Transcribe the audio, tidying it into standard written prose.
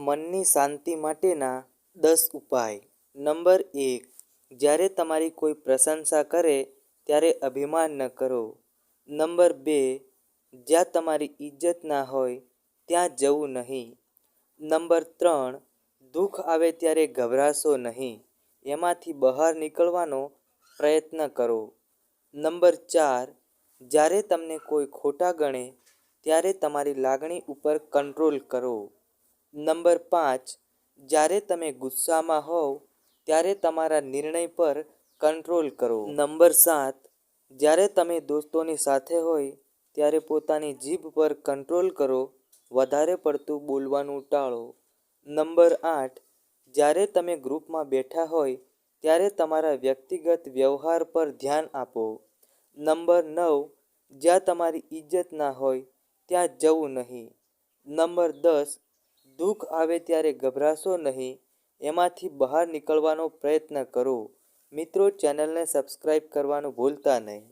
મનની શાંતિ માટેના 10 ઉપાય. નંબર 1. જ્યારે તમારી કોઈ પ્રશંસા કરે ત્યારે અભિમાન ન કરો. નંબર 2. જ્યાં તમારી ઇજ્જત ના હોય ત્યાં જવું નહીં. નંબર 3. દુઃખ આવે ત્યારે ગભરાશો નહીં, એમાંથી બહાર નીકળવાનો પ્રયત્ન કરો. નંબર 4. જ્યારે તમને કોઈ ખોટા ગણે ત્યારે તમારી લાગણી ઉપર કંટ્રોલ કરો. નંબર 5. જ્યારે તમે ગુસ્સામાં હોવ ત્યારે તમારા નિર્ણય પર કંટ્રોલ કરો. નંબર 7. જ્યારે તમે દોસ્તોની સાથે હોય ત્યારે પોતાની જીભ પર કંટ્રોલ કરો, વધારે પડતું બોલવાનું ટાળો. નંબર 8. જ્યારે તમે ગ્રુપમાં બેઠા હોય ત્યારે તમારા વ્યક્તિગત વ્યવહાર પર ધ્યાન આપો. નંબર 9. જ્યાં તમારી ઇજ્જત ના હોય ત્યાં જવું નહીં. નંબર 10. દુઃખ આવે ત્યારે ગભરાશો નહીં, એમાંથી બહાર નીકળવાનો પ્રયત્ન કરો. મિત્રો, ચેનલને સબસ્ક્રાઈબ કરવાનું ભૂલતા નહીં.